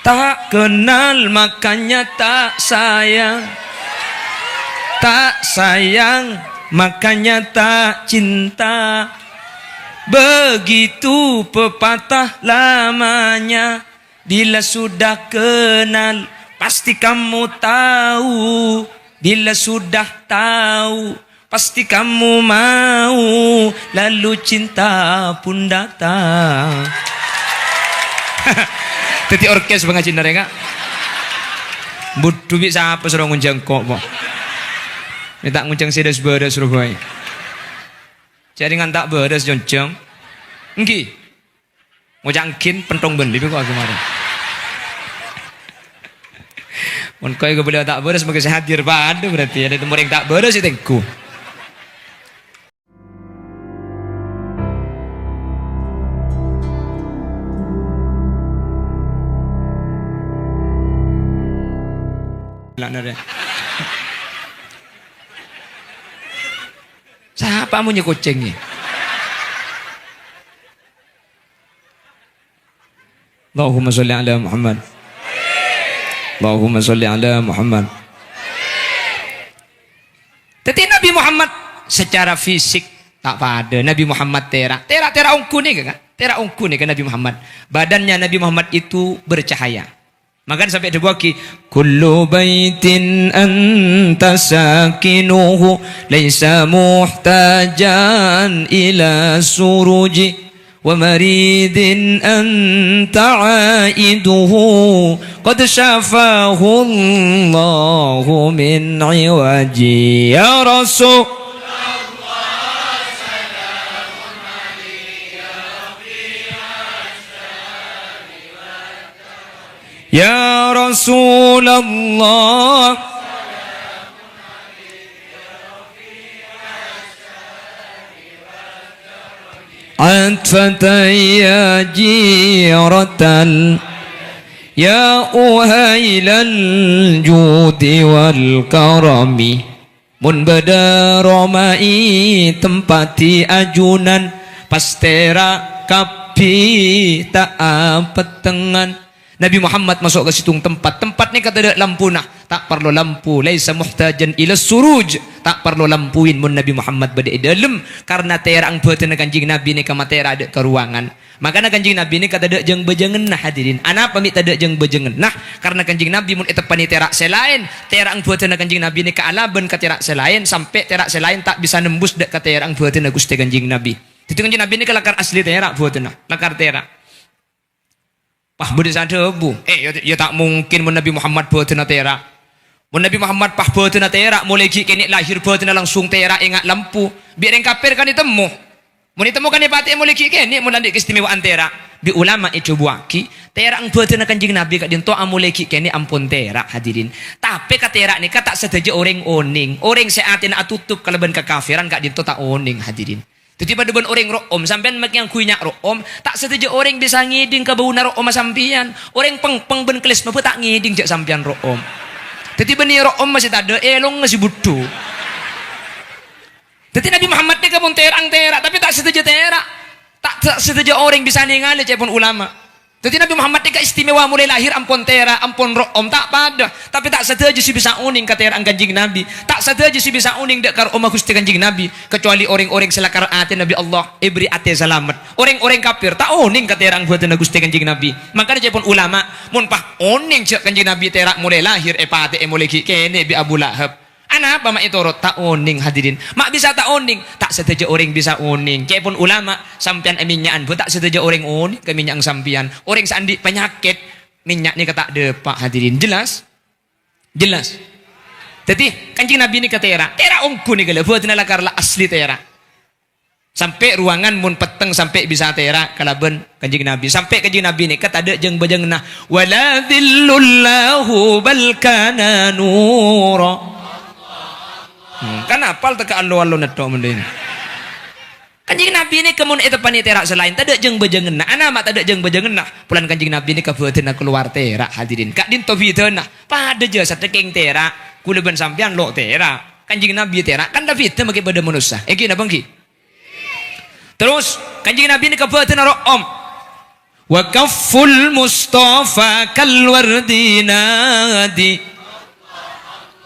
Tak kenal makanya tak sayang. Tak sayang makanya tak cinta. Begitu pepatah lamanya. Bila sudah kenal pasti kamu tahu. Bila sudah tahu pasti kamu mau. Lalu cinta pun datang. Tadi orkes pengajian mereka. Butuh bisa apa suruh ngunjang kok po. Ini tak ngunjang sedes beres Surabaya. Jadi ngan tak beres jonjang. Engki. Ngujangkin pentong beli kok kemarin. Mun kowe kebelah tak beres maka saya hadir padu berarti ada temur yang tak beres itu engku. Siapa punya kucing ni? Allahumma salli ala Muhammad. Allahumma salli ala Muhammad. Tapi Nabi Muhammad secara fisik tak pada. Nabi Muhammad terak ungku ni kan? Terak ungku ni kan Nabi Muhammad. Badannya Nabi Muhammad itu bercahaya. Maka sampai dibuaki kullu baitin anta sakinuhu laisa muhtajan ila suruji wa maridin anta aiduhu qad syafahu Allahu min iwaji ya Rasul. Ya Rasulullah Atfataya jiratal Ya uhailal judi wal karami Mun badaromai tempati ajunan Pastera kapi tak petengan. Nabi Muhammad masuk ke situng tempat ni kata ada lampu nah, tak perlu lampu. Laisa muhtajan ila suruj, tak perlu lampuin mun Nabi Muhammad bade dalam karena terang beuteuh kanjing Nabi ni ka matera ada ke ruangan. Makana kanjing Nabi ni kata ada jeung bejengen nah hadirin. Ana pamit ada jeung bejengen nah karena kanjing Nabi mun eta pani terak selain terang beuteuh kanjing Nabi ni ka alaban ka terak selain sampai terak selain tak bisa nembus dek ka terang beuteuh Gusti kanjing Nabi. Itu kanjing Nabi ni ka lakar asli terak beuteuh lakar terak. Pah budi sadebu. Ya tak mungkin mun Nabi Muhammad beuteuh terak. Mun Nabi Muhammad pah beuteuh terak mulai kini lahir beuteuh langsung terak ingat lampu. Biar yang kafir kan ditemu. Mun ditemu kan dipati mulai kini mun landik keistimewaan terak. Bi ulama itu buaki terak beuteuh kanjing Nabi ka dinto mulai kini ampun terak hadirin. Tapi ka terak ni ka tak sedaja orang oning. Orang seatin atutup kalaban kekafiran ka dinto tak oning hadirin. Tiba depan orang ro'om sampean mak yang kuinya ro'om tak setuju orang bisa ngiding ke bau ro'om sampian orang peng ben kelis mah tak ngiding jak sampian ro'om tiba ni ro'om masih tak ada elong masih butuh Nabi Muhammad ni kabun terak tapi tak setuju terak tak setuju orang bisa ningali cepon ulama Nabi Muhammad ni istimewa mulai lahir ampun terak ampun ro'om tak pada tapi tak setuju si bisa uning ka terak kanjing Nabi tak setuju si bisa uning dek karo omah Gusti kanjing Nabi kecuali orang-orang selakar ate Nabi Allah ibri ate selamat orang-orang kafir tak uning ka terak buatan Gusti kanjing Nabi makanya cepon ulama mun pah uning cek kanjing Nabi terak mulai lahir pate mulai kene bi Abu Lahab ana apa mak itu tak uning hadirin mak bisa tak uning tak setuju orang bisa uning cepon ulama sampian minyaan bu tak setuju orang uning ke minyak sampian orang sandi penyakit minyak ni kata depak hadirin jelas jadi kanjing Nabi ni kata terak ungku ni gala buat nala karla asli terak sampai ruangan mun peteng sampai bisa terak kalaban kanjing Nabi sampai kanjing Nabi ni kata ada jeung bejeng nah wala dhillullahu bal kana nura kan apal teka allo-allo neto mending kanjing Nabi ni kemun eta pani terak selain tak ada jeung bejengen nah ana mak tak ada jeung bejengen nah pulan kanjing Nabi ni kabeuteuna keluar terak hadirin kak din tobiteuna pada je sateking terak kuleban sampean lo terak kanjing Nabi terak kan David teh make pada manusia iki napa ki terus kanjing Nabi ni kabeuteuna ro'om wa kafful mustafa kal wardinadi.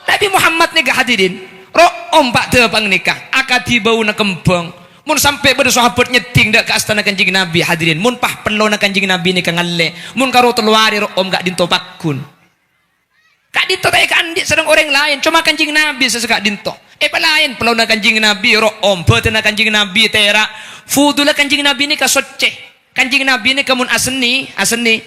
Nabi Muhammad nih hadirin ro ompak tepang nikah akadi bau na kembang mun sampai pada sahabat nyeting dak ke astana kanjeng Nabi hadirin mun pah perlo na kanjeng Nabi ni ngalle mun karo teluari ro om gak dinto pakun kak dinto tay kandi sedang orang lain cuma kanjeng Nabi sesegak dinto lain perlo na kanjeng Nabi ro om beuteun na kanjeng Nabi tera fudula kanjeng Nabi ni ka socce kanjeng Nabi ni kamun aseni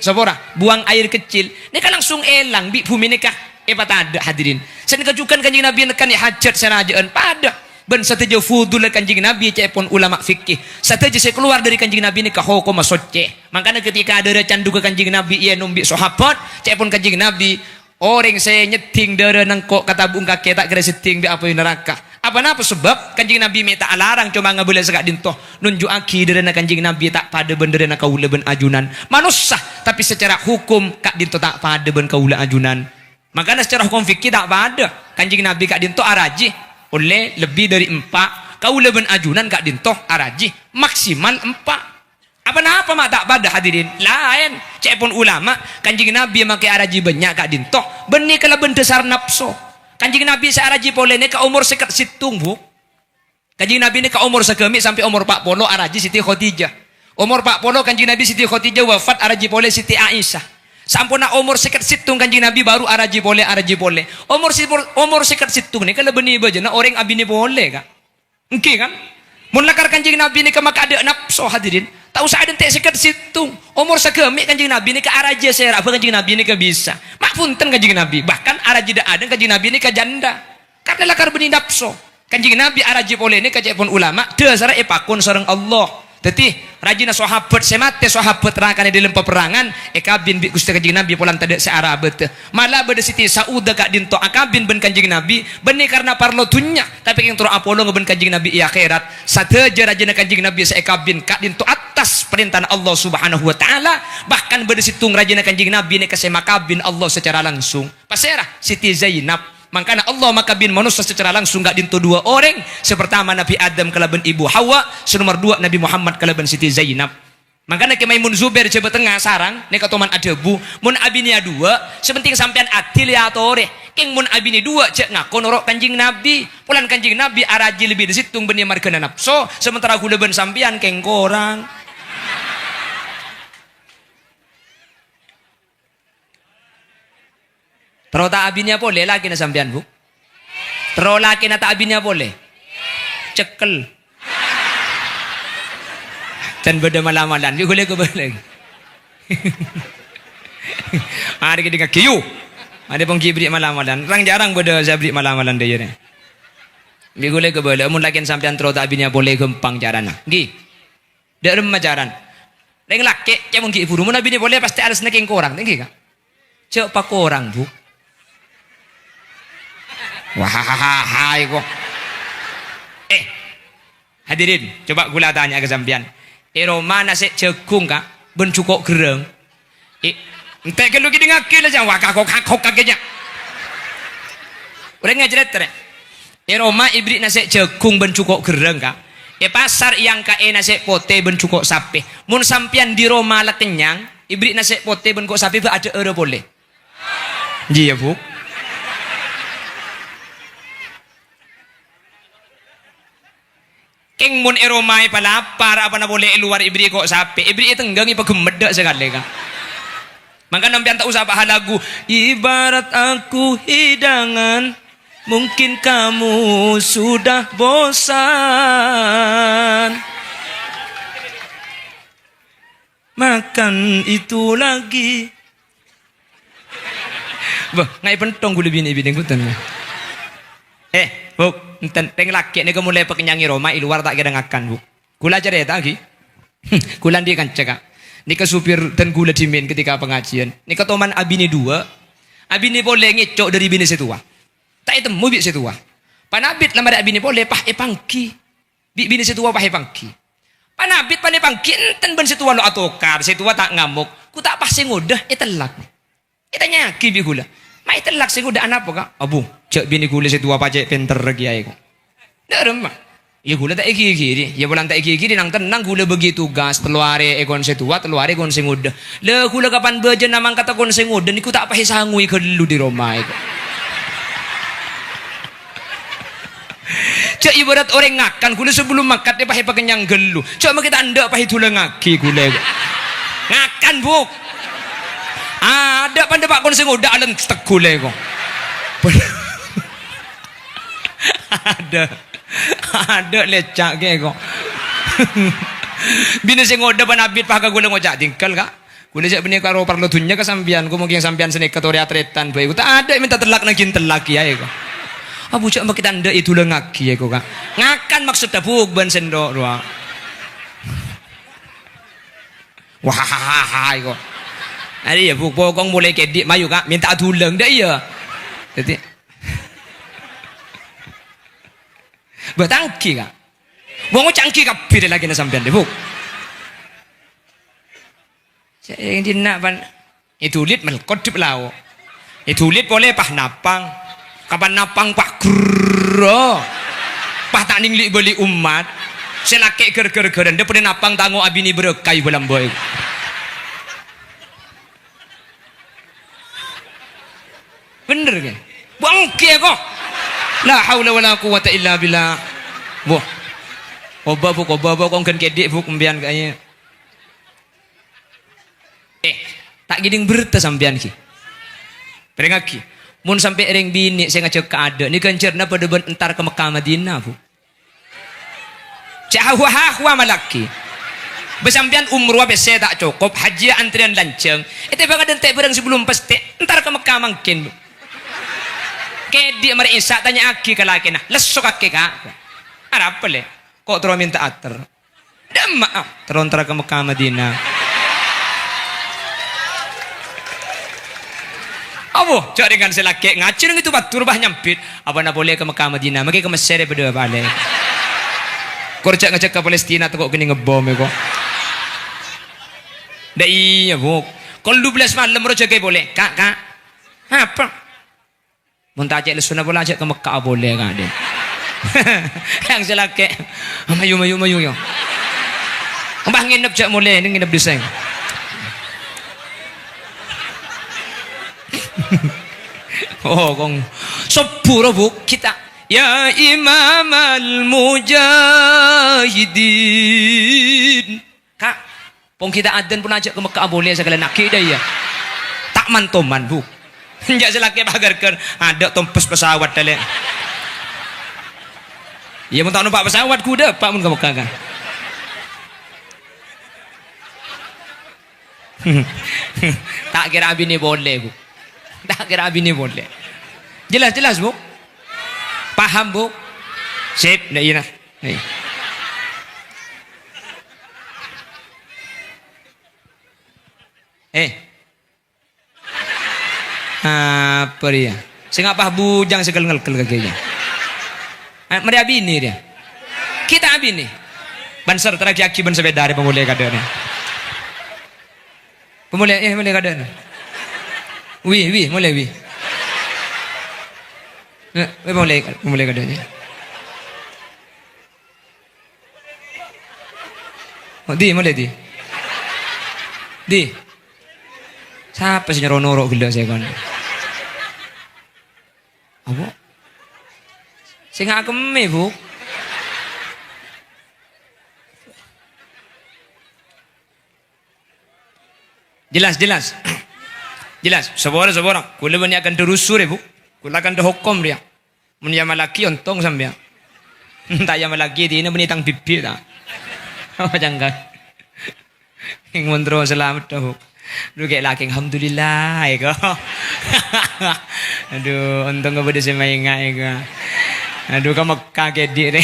sabora buang air kecil ni ka langsung elang bi bumi nikah pada hadirin sen kajukan kanjeng Nabi nekan ya hajat serajaan pada ben sateja fudul kanjeng Nabi cepon ulama fikih sateja saya keluar dari kanjeng Nabi ni ka hukum masocce makanya ketika ada candu ke kanjeng Nabi ia numbi sahabat cepon kanjeng Nabi orang saya nyeting dara nangkok kata bung kakek tak kira seting di apa neraka apa napa sebab kanjeng Nabi minta alarang cuma nggak boleh segak dintoh nunjuk aki dara kanjeng Nabi tak pada bendera na kaula ben ajunan manusia tapi secara hukum kak dintoh tak pada ben kaula ajunan. Makanya secara hukum fikih tak ada kanjeng Nabi kak dinto araji oleh lebih dari 4 kau leben ajunan kak dinto araji maksimal 4 apa mak tak pada hadirin lain cepon ulama kanjeng Nabi makai araji banyak kak dinto benih kalau bendesar nafsu kanjeng Nabi searaji boleh ni ke umur sekat situng bu kanjeng Nabi ni ke umur sekemi sampai umur 40 araji Siti Khadijah umur 40 kanjeng Nabi Siti Khadijah wafat araji boleh Siti Aisyah sampuna umur sekat situng kanjeng Nabi baru araji boleh umur sekat situng ni kalau benih bejana orang abini boleh kak engke kan mun lakar kanjeng Nabi ni ke maka ada nafsu hadirin tak usah ada tek sekat situng umur sekemik kanjeng Nabi ni ke araji serap kanjeng Nabi ni ke bisa mak punten kanjeng Nabi bahkan araji dak ada kanjeng Nabi ni ke janda karena lakar benih nafsu kanjeng Nabi araji boleh ni kacepon ulama dasar pakun sareng Allah Teti rajina sahabat semate sahabat rakan di dalam peperangan ekabin bi Gusti Kanjeng Nabi polan tade searabet malah bade Siti Sauda kak dinto akabin ben Kanjeng Nabi benih karena parlo dunya tapi yang turu Apollo ngeben Kanjeng Nabi i akhirat sateja rajina Kanjeng Nabi seekabin kak dinto atas perintah Allah Subhanahu wa taala bahkan bade situng rajina Kanjeng Nabi ne kasema kabin Allah secara langsung pasera Siti Zainab makanya Allah makabin manusia secara langsung gak dinto 2 orang sepertama Nabi Adam kalaban Ibu Hawa senomor 2 Nabi Muhammad kalaban Siti Zainab makanya ke Maimun Zubair coba tengah sarang ne katoman adebu mun abinia 2 sepenting sampean adil ya tore king mun abini 2 cek ngakon norok kanjing Nabi pulan kanjing Nabi araji lebih disitung benih margana nafsu sementara gula ben sampean keng korang terus tak abinya boleh laki na sampean bu terus laki na tak abinya boleh cekel dan beda malam-malam dia boleh ke boleh ada kita kiyu ada pun kibri malam-malam orang jarang beda zabri malam-malam dia ni dia boleh ke boleh mun laki sampean terus tak abinya boleh gempang carana gi dak remah jaran leng laki cemung ki ibu mun abini boleh pasti harus neking korang tinggi kan cek pak korang bu wah kok hadirin coba gula tanya ke sampean Roma nasi jagung kak ben cukup gereng entek kalau kita ngakil aja wah kakok kakeknya udah ngajaret tere Roma ibrit nasi jagung ben cukup gereng kak pasar yang kae nasi pote ben cukup sapi mun sampean di Roma lah kenyang ibrit nasi pote ben kok sapi ada euro boleh iya bu Keng mun eromai palapar apa na boleh luar ibri kok sapi ibri tenggang ipagemedak sekali kan maka nampian tak usah pahalagu ibarat aku hidangan mungkin kamu sudah bosan makan itu lagi bah ngai pentong gula bini bini kutan bu teng laki ni mulai pekenyangi Roma i luar tak kira ngakan bu gula cerita lagi gulan dia kan cekak ni ke supir dan gula dimin ketika pengajian ni ke toman abini 2 abini boleh ngecok dari bini setua tak itu mobil setua panabit lamar abini boleh pah pangki bini setua pah pangki panabit pane pangki enten ben setua lo atokar setua tak ngamuk ku tak pas sing udah telak itanya ki bi gula mai telak sing udah anak apa kak abu cek bini gula setua pacek pinter lagi ae kok ndak remah Ya gula tak iki-iki, ya bulan tak iki-iki nang tenang gula begitu gas teluare ekon setua teluare kon sing udah. Le gula kapan bejen namang kata kon sing udah niku tak pahe sangui kelu di Roma iku. Cak ibarat orang ngakan gula sebelum makan dia pahe pakenyang gelu. Cak mak kita ndak pahe tulang ngaki gula. Ngakan buk. Ada pandai pak kon sing udah alen stek gula kok. Ada lecak ke kok. Bina sing ngoda panabit pa ka gula ngocak tingkal ka. Gula jak bini karo parlo dunya ka sambian ko mungkin sambian seni katori atretan bae. Tak ada minta telak nang telak ya kok. Abu cak mak kita ndak itu lengaki ya kok ka. Ngakan maksudnya buk ban sendok doa. Wah kok. Ari ya buk pokong mulai kedik mayu ka minta tuleng dak iya. Jadi batangki ka. Wong cangki kabeh lagi na sampean deh, Bu. Saya hindi na pan itulit melkot di pelaw. Itulit boleh pah napang. Kapan napang pah gro. Pah tak ningli beli umat. Selake ger-ger-geran dia pernah napang tango abini berekai belam boy. Bener ke? Bangki kok. La haula wala quwata illa billah. Boh. Oba kong kan kedik bu kumbian kayaknya. Tak giding berta sampean ki. Perengaki. Mun sampai ring bini saya ngajak ke ada. Ni kencerna pada entar ke Mekah Madinah bu. Cahwa malaki. Besampian umroh bese tak cukup. Haji antrian lanceng. Itu bagadan tak berang sebelum pasti. Entar ke Mekah mungkin bu. Kedik mari Isa tanya aki ke laki nah lesok aki kak apa le kok terus minta ater dan maaf terontara ke Mekah Madinah apa cak dengan selaki ngacir itu batur bah nyampit apa nak boleh ke Mekah Madinah mungkin ke Mesir berdua balik korcak ngecek ke Palestina tu kok kini ngebom kok dah iya bu kalau 12 malam roja kayak boleh kak apa Muntah ajak lesuna bola ajak ke Mekah boleh kan dia. Yang selake. Mayu yo. Mbah nginep jak mulai ni nginep diseng. Oh kong sepuro bu kita ya Imam al-Mujahidin. Kak, pong kita adan pun ajak ke Mekah boleh segala nak kita ya. Tak mantoman bu. Enggak selaki bagarkan ada tompes pesawat tali. Ya mun tak numpak pesawat kuda pak mun kamu kan. Tak kira abini boleh bu. Tak kira abini boleh. Jelas bu. Paham bu. Sip, dah iya. Apa dia? Saya ngapa bujang segel ngelkel kakinya. Mari abini dia. Kita abini. Bansar terakhir aki ban sebedari pemulai kadanya. Pemulai mulai kadanya. Wi mulai wi. Pemulai kadanya. Oh di mulai di. Siapa sih nyorok gila saya kan? Apa? Saya nggak keme bu. Jelas. Seborang. Kula banyak akan terusur bu. Kula akan terhukum dia. Menyama laki ontong sambil. Tak yang laki di ini menitang pipi tak. Oh jangan. Yang kontrol selamat dah. Lu kayak laki alhamdulillah ya kok. Aduh, untung gak pada semainga ya kok. Aduh, kamu kaget diri.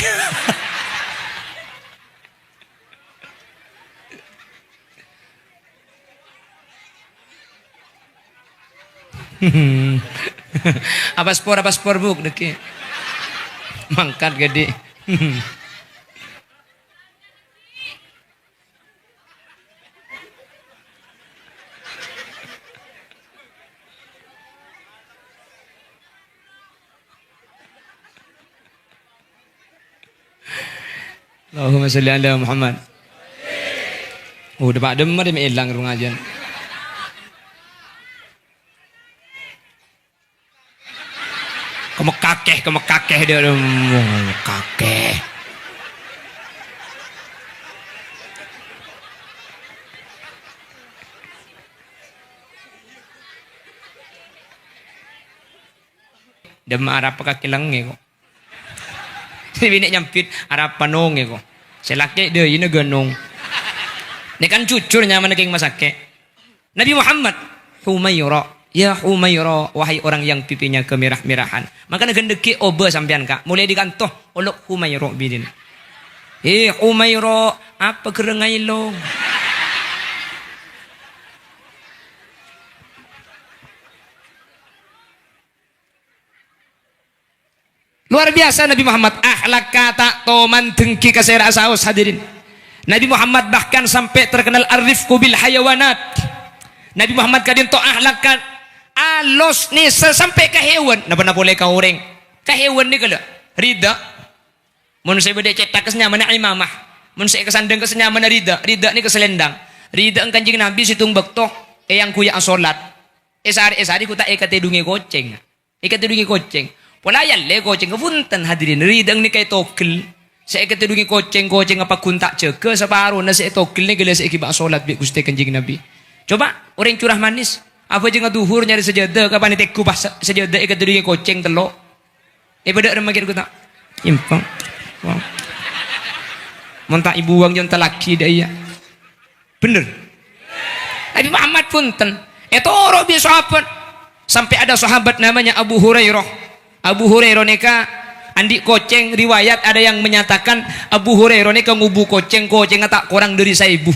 Apa spor buk deki. Mangkat gede. Allahumma salli ala Muhammad. Oh, dapat demar dia hilang pengajian. Kamu kakeh dia kakeh. Dem arap kaki lengi kok. Si bini nyampit arap panong kok. Selaki dia ini genong. Ini kan cucurnya mana king masake. Nabi Muhammad Humaira, ya Humaira, wahai orang yang pipinya kemerah-merahan. Maka gendeki oba sampean kak. Mulai digantoh olok Humaira bidin. Humaira, apa kerengai lo? Luar biasa Nabi Muhammad. Akhlak kata toman dengki kasera saus hadirin. Nabi Muhammad bahkan sampai terkenal arifku bil hayawanat. Nabi Muhammad kadin to akhlak kan alos ni sampai ke hewan. Napa boleh ka orang. Ka hewan ni kala. Rida. Mun saya beda cetak kesnya mana imamah. Mun saya kesandang kesnya mana rida. Rida ni keselendang. Rida ang kanjing Nabi situng bekto yang kuya salat. Esari ku tak ekatedungi koceng. Ekatedungi koceng. Polayan le koceng kepunten hadirin ridang ni kay tokel. Saya ketedungi koceng apa kuntak ceke separuh na saya tokel ni gelas ikiba solat bi Gusti Kanjeng Nabi. Coba orang curah manis. Apa jeung duhur nyari sejadah kapan teku pas sejadah ketedungi koceng telok. Pada remagir ku tak. Impang. Wow. Montak ibu wang yang telaki daya. Bener. Nabi Muhammad punten. Oro bi sahabat. Sampai ada sahabat namanya Abu Hurairah. Abu Hurairah neka andi koceng riwayat ada yang menyatakan Abu Hurairah neka ngubu koceng tak kurang dari 1000.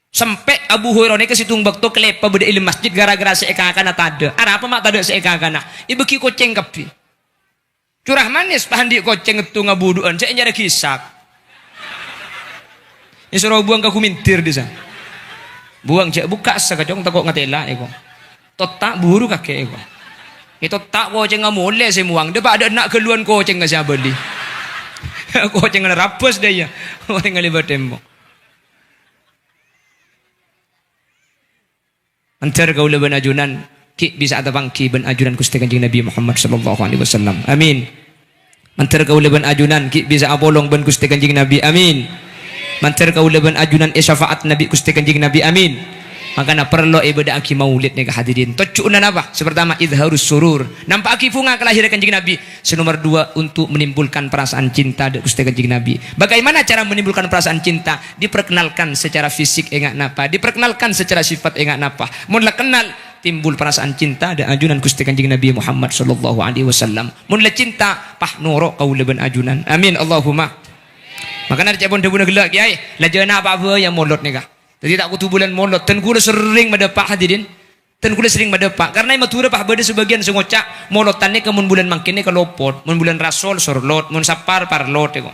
Sampai Abu Hurairah neka situng bakto kelepa beda ilmu masjid gara-gara seekakana tada. Ada apa mak tada seekakana? Ibeki koceng kapi. Curah manis pahandi koceng itu ngabuduan. Saya nyari kisah. Ini suruh buang ke kumintir di sana. Buang cek buka sakajong takut ngatela eko. Totak buru kakek eko. Itu tak koceng ngamole semuang. Dia ada nak keluan koceng nggak siapa beli. Koceng nggak rapus dia. Orang ngelibat tembok. Antar kau leban ajunan. Ki bisa ada bangki ben ajunan Gusti Kanjeng Nabi Muhammad sallallahu alaihi wasallam. Amin. Antar kau leban ajunan. Ki bisa abolong ben Gusti Kanjeng Nabi. Amin. Antar kau leban ajunan syafaat Nabi Gusti Kanjeng Nabi. Amin. Makanya perlu ibadah aki maulid nih hadirin. Tocunan apa? Sepertama idharus surur. Nampak aki bunga kelahiran Kanjeng Nabi. Senomor 2 untuk menimbulkan perasaan cinta dari Gusti Kanjeng Nabi. Bagaimana cara menimbulkan perasaan cinta? Diperkenalkan secara fisik enggak napa. Diperkenalkan secara sifat enggak napa. Mula kenal timbul perasaan cinta dan ajunan Gusti Kanjeng Nabi Muhammad sallallahu alaihi wasallam. Mula cinta pah noro kau leben ajunan. Amin Allahumma. Makanya cebon debuna gelak kiai. Lajana apa-apa yang molot nih kah? Jadi tak kutu bulan molot. Ten kuda sering mendepak hadirin. Ten kuda sering mendepak. Karena ima tuda pah beda sebagian sengocak molotannya ke mun bulan mangkini ke lopot. Mun bulan rasol sorlot. Mun sapar parlot.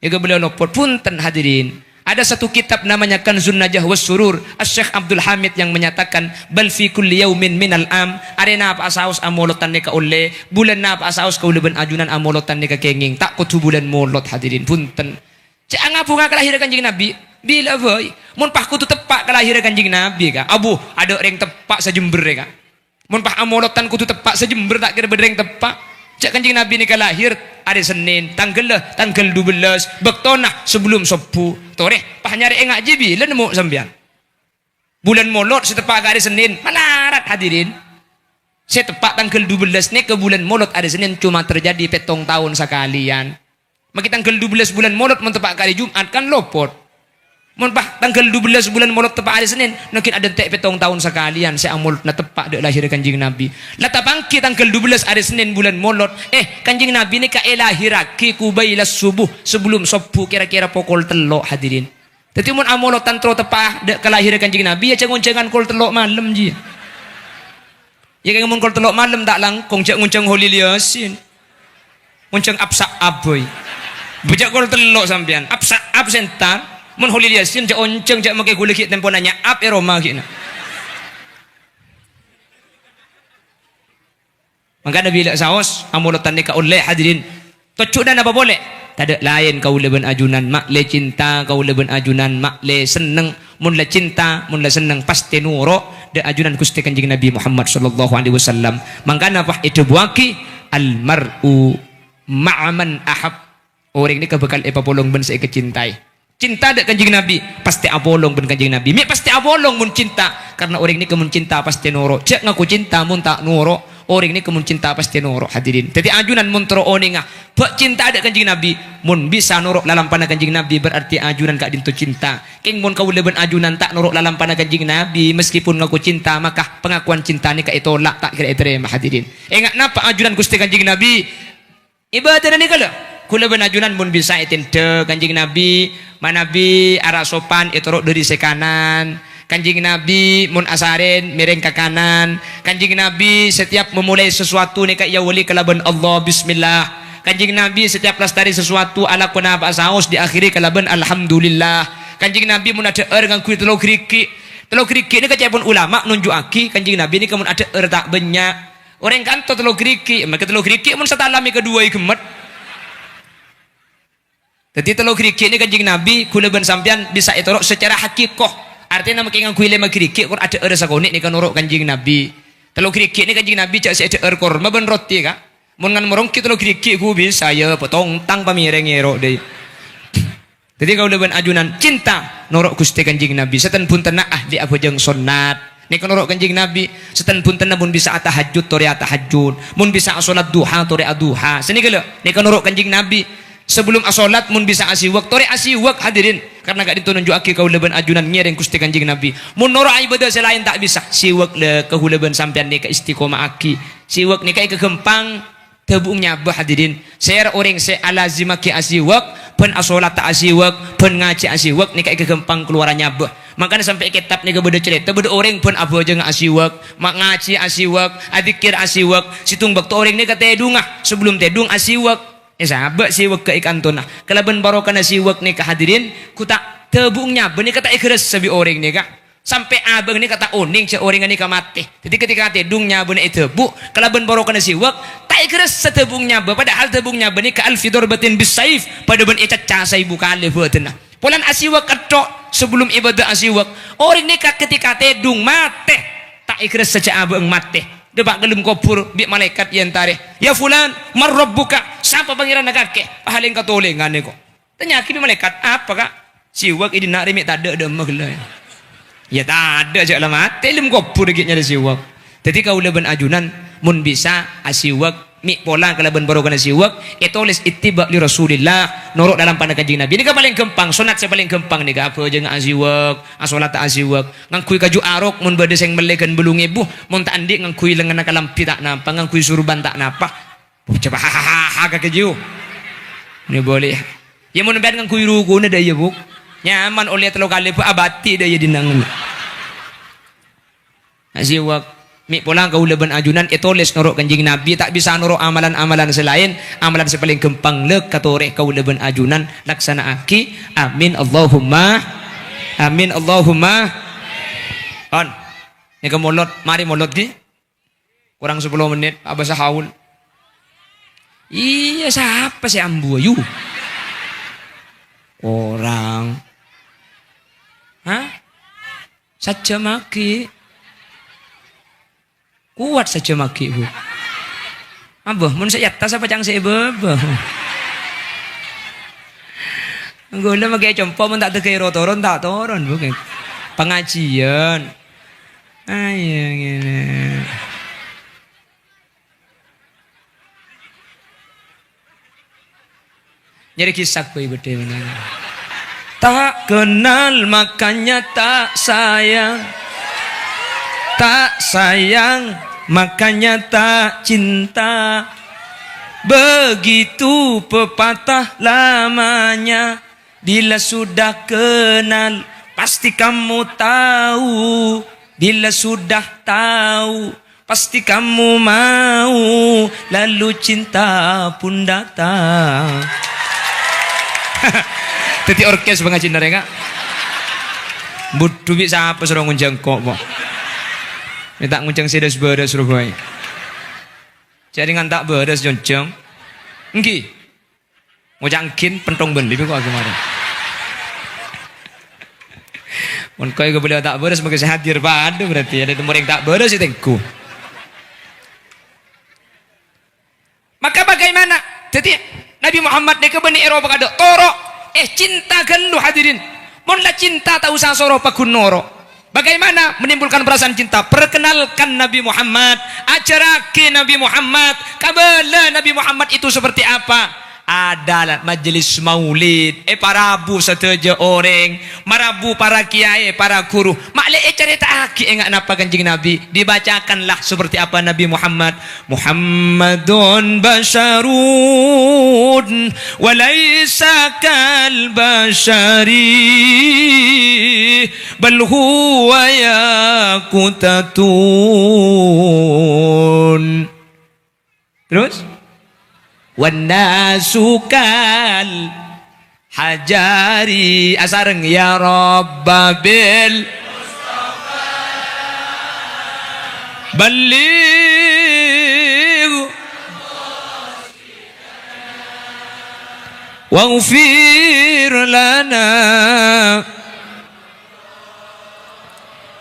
Ya beliau lopot. Punten hadirin. Ada satu kitab namanya Kanzun Najah was Surur. Syekh Abdul Hamid yang menyatakan bal fi kulli yaumin minal am. Arena apa asaus amolotannya ke ole. Bulan na apa asaus ke uleban ajunan amolotannya ke kenging. Tak kutu bulan molot hadirin. Punten. Cak ngapunga kelahiran Kanjeng Nabi. Bila boy, mun pah kutu tepak kelahiran Kanjeng Nabi kah? Abu, ada orang tepak sejember kah? Mun pah amolotan kutu tepak sejember tak kira bereng tepak. Cak Kanjeng Nabi ni kalahir hari Senin, tanggal 12, bektonah sebelum Sabtu. Toreh, pah nyari engak jibi, bila nemu sampean. Bulan molot setepak hari Senin, malarat hadirin. Saya tepak tanggal 12 ni ke bulan molot hari Senin cuma terjadi petong tahun sekalian. Maki tanggal 12 bulan molot mentepak hari Jumat kan lopot. Munpah tanggal 12 bulan molot tepak hari Senin, mungkin ada tek petong tahun sekalian saya amol na tepak dek lahir Kanjeng Nabi. Lata bangki tanggal 12 hari Senin bulan molot, Kanjeng Nabi ni ka lahiraki kubailas subuh sebelum subuh kira-kira pukul 3 hadirin. Tapi mun amolotan tro tepak dek kelahiran Kanjeng Nabi ya cengon-cengan kul 3 malam ji. Ya kan mun kul 3 malam tak langkung cek ngunceng Holy Yasin. Ngunceng absa aboy. Bejak kul 3 sampean, absa absentar. Mun Holy Yasin jak onceng jak make gula kit tempo nanya ap Roma kina. Maka Nabi lak saos amolotan ni ka oleh hadirin. Tocuk dan apa boleh? Tadak lain kau leben ajunan mak le cinta kau leben ajunan mak le seneng mun le cinta mun le seneng pasti nurut de ajunan Gusti Kanjeng Nabi Muhammad sallallahu alaihi wasallam. Mangkana apa itu buaki al mar'u ma'aman ahab. Orang ni kebekal epapolong ben saya kecintai. Cinta dek Kanjeng Nabi pasti apolong ben Kanjeng Nabi. Mi pasti apolong mun cinta karena orang ni kemun cinta pasti nurut. Cek ngaku cinta mun tak nurut. Orang ni kemun cinta pasti nurut hadirin. Jadi ajunan mun tro oningah. Bak cinta dek Kanjeng Nabi mun bisa nurut lalam pana Kanjeng Nabi berarti ajunan kak dintu cinta. King mun kau leben ajunan tak nurut lalam pana Kanjeng Nabi meskipun ngaku cinta maka pengakuan cinta ni kak itolak tak kira terima hadirin. Ingat napa ajunan Gusti Kanjeng Nabi ibadah ni kala. Kula benajunan mun bisa itinte Kanjeng Nabi manabi arah sopan ituruk dari sekanan. Kanjeng Nabi mun asaren miring ke kanan. Kanjeng Nabi setiap memulai sesuatu ni kaya wali kalaban Allah bismillah. Kanjeng Nabi setiap lestari sesuatu ala kuna ba'asaus diakhiri kalaban alhamdulillah. Kanjeng Nabi mun ada ngang kuih telur kerikik. Telur kerikik ni kaya pun ulama nunjuk aki Kanjeng Nabi ni kemun ada tak banyak. Orang kantor telur kerikik, maka telur kerikik mun setalami kedua ikemet. Jadi telur kerikik ni Kanjeng Nabi kula ben sampean bisa itorok secara hakikoh. Artinya makin ngangkui lima kerikik kur ada sakonik ni kan uruk Kanjeng Nabi. Telur kerikik ni Kanjeng Nabi cak ada korma ben roti ka. Mun ngan merongki telur kerikik ku bisa ya potong tang pamireng erok deh. Jadi kau ben ajunan cinta norok Gusti Kanjeng Nabi. Setan pun tenah ahli apa jeng sunat. Ni kan norok Kanjeng Nabi. Setan pun tenah mun bisa tahajud tori tahajud. Mun bisa salat duha tori duha. Sini kalau ni kan norok Kanjeng Nabi. Sebelum asolat mun bisa asiwak tore asiwak hadirin karena gak ditunjuk aki kau leben ajunan nyereng Gusti Kanjeng Nabi mun noro ibadah selain tak bisa siwak le kehuleben sampean ni ke istiqomah aki siwak ni kai kegempang tebung nyabah hadirin saya orang se alazimaki asiwak pen asolat tak asiwak pen ngaji asiwak ni kai kegempang keluaran nyabah makanya sampai kitab ni kebedo cerita bedo orang pun apa aja asiwak mak ngaji asiwak adikir asiwak situng bakto orang ni kata edungah sebelum tedung asiwak sahabat siwak ke ikan tuna kalaban barokah siwak ni kehadirin kutak tebungnya benih kata ikhlas sabi orang ni kak sampai abang ni kata oning cak orang ni kamate jadi ketika tedungnya benih tebu kalaban barokah siwak tak ikhlas setebungnya padahal tebungnya benih ke alfidor batin bisaif pada ben icaca saibu kali buatna polan asiwak ketok sebelum ibadah asiwak orang ni kak ketika tedung mate tak ikhlas sejak abang mate debak gelem kopur bi malaikat yang tarikh ya fulan marrabbuka siapa pangeran kakek pahaling katolengan ni kok tanya ki malaikat apa kak siwak ini nak remik tak ada demah gelai ya tak ada je lah mati lem kopur gitnya ada siwak jadi kau leben ajunan mun bisa asiwak mi pola kalaban barokan siwak itulis ittiba li Rasulillah norok dalam pandangan Kanjeng Nabi ini kan paling gampang sunat saya paling gampang nih apa aja ngak asiwak asolat tak asiwak ngangkui kaju arok mun bade sing melekan belung ibu mun tak andik ngangkui lengan kalampi tak napa ngangkui surban tak napa coba hahaha keju ini boleh ya mun ben ngangkui ruku na daya buk nyaman oleh telo kali abati daya dinang asiwak mi pulang kau leben ajunan itulis norok Kanjeng Nabi tak bisa norok amalan-amalan selain amalan sepaling gempang lek katore kau leben ajunan laksana aki amin Allahumma amin Allahumma on ni ke molot mari molot di kurang 10 menit abah sahaul iya siapa si ambu ayu orang saja maki kuat saja maki bu abah mun saya tas apa cang saya bebah gula makai compo mun tak terkei rotoron tak toron bukan pengajian ayo gini jadi kisah ku ibu dewi tak kenal makanya tak sayang makanya tak cinta begitu pepatah lamanya bila sudah kenal pasti kamu tahu bila sudah tahu pasti kamu mau lalu cinta pun datang jadi orkes pengajian mereka butuh bisa apa suruh ngunjang kok ini tak nguncang sedes beres Surabaya. Jadi ngan tak beres joncong. Engki. Ngojangkin pentong beli kok kemarin. Mun koy ke beliau tak beres maka saya hadir pada berarti ada temur yang tak beres itu engku. Maka bagaimana? Jadi Nabi Muhammad ni ke Bani Eropa kada toro cinta gelu hadirin. Mun la cinta tak usah soro pakunoro. Bagaimana menimbulkan perasaan cinta? Perkenalkan Nabi Muhammad, ajarake Nabi Muhammad, kabala Nabi Muhammad itu seperti apa? Adalah majelis maulid parabu seteja orang marabu para kiai para guru maklek cerita aki enggak napa kanjeng Nabi dibacakanlah seperti apa Nabi Muhammad. Muhammadun basyarun wa laisa kal basyari bal huwa yaqutatun. Terus Wanasukal hajari asareng ya Rabbabil Baligh waghfir lana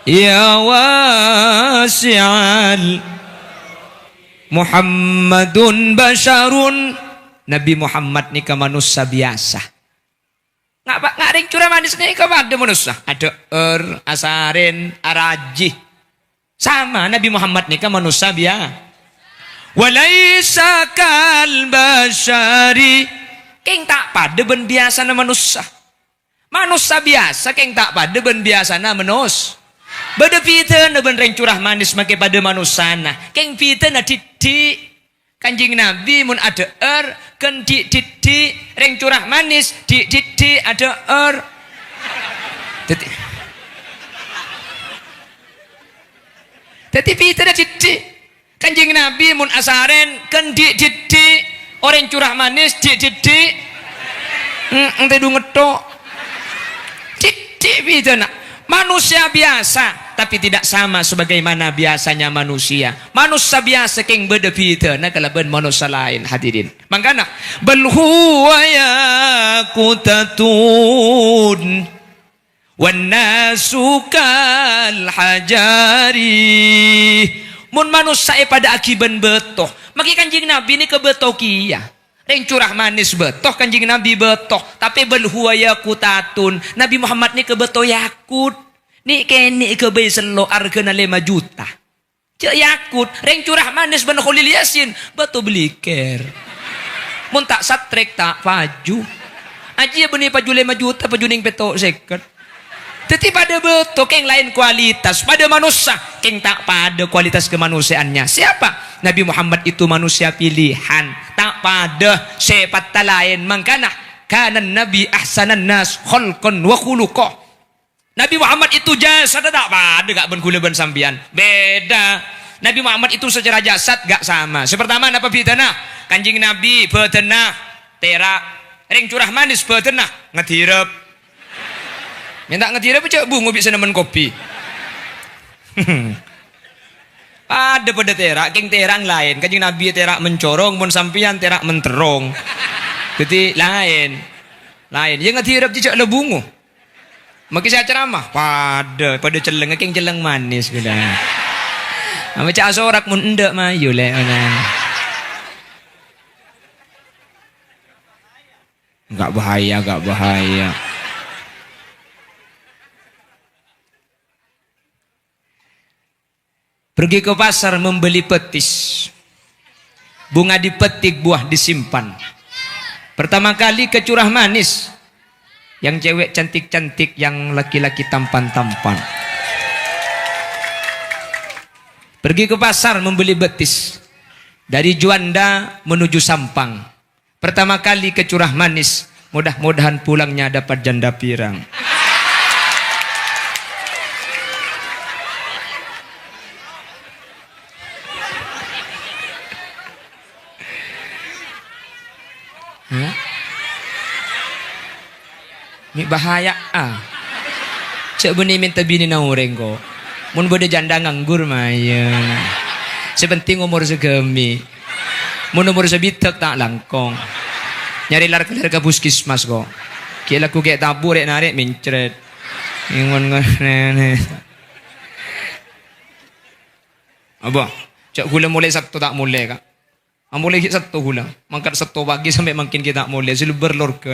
ya wasi'al Muhammadun basyarun. Nabi Muhammad ni manusia biasa. Nggak ring curah manis ni ada manusia. Ada asarin, araji. Sama Nabi Muhammad ni manusia biasa. Walaisa kal basyari. Keng tak pada ben biasa na manusia. Manusia biasa keng tak pada ben biasa na manusia. Bada pita na ben reng curah manis make pada manusia na. Keng pita na titik. Kanjing Nabi mun ada kan titik reng curah manis titik ada Teti pita na titik. Kanjing Nabi mun asaren kan titik orang curah manis titik. Ente du ngetok. Titik pita na. Manusia biasa tapi tidak sama sebagaimana biasanya manusia. Manusia biasa keng beda pita na kalaban manusia lain hadirin. Makana bal huwa yaqutatun wan nasu kal hajari. Mun manusia pada akiban betoh. Maki kanjing Nabi ni ke betoh kia. Reng curah manis betoh kanjing Nabi betoh tapi bal huwa yaqutatun. Nabi Muhammad ni ke betoh yakut ni kene ke bay selo argana 5 juta cek yakut reng curah manis ben Khalil Yasin betoh beliker mun tak satrek tak paju aji beni paju 5 juta paju ning petok seket. Tetapi pada betoh keng lain kualitas pada manusia keng tak pada kualitas kemanusiaannya. Siapa? Nabi Muhammad itu manusia pilihan tak pada sifat lain. Mangkana kana nabi ahsanan nas khalqan wa khuluqa. Nabi Muhammad itu jasad tak pada gak ben kula ben sambian. Beda. Nabi Muhammad itu secara jasad gak sama. Sepertama napa bidana? Kanjing Nabi betenah terak reng curah manis betenah ngedirep. Minta ngedirep cek bungu bisa nemen kopi. Ada pada terak, keng terang lain. Kanjeng Nabi terak mencorong, pun sampian terak menterong. Jadi lain. Yang ngedirep cek le bungu. Maki saya ceramah, pada celeng, keng celeng manis gula. Macam asorak mun endak mayu le. Enggak bahaya. Pergi ke pasar membeli petis. Bunga dipetik, buah disimpan. Pertama kali ke curah manis. Yang cewek cantik-cantik, yang laki-laki tampan-tampan. Pergi ke pasar membeli betis. Dari Juanda menuju Sampang. Pertama kali ke curah manis. Mudah-mudahan pulangnya dapat janda pirang. Ini bahaya cek beni minta bini na ureng ko mun bode janda nganggur mayan sepenting umur segemi mun umur sebitek tak langkong Nyari lar ke puskesmas ko. Kila ko kayak tabur rek narik mincret. Ingon ngene. Aba, cak gula mulai Sabtu tak mulai ka. Ang mulai Sabtu gula. Mangkat Sabtu pagi sampai makin kita mulai silver lor ke.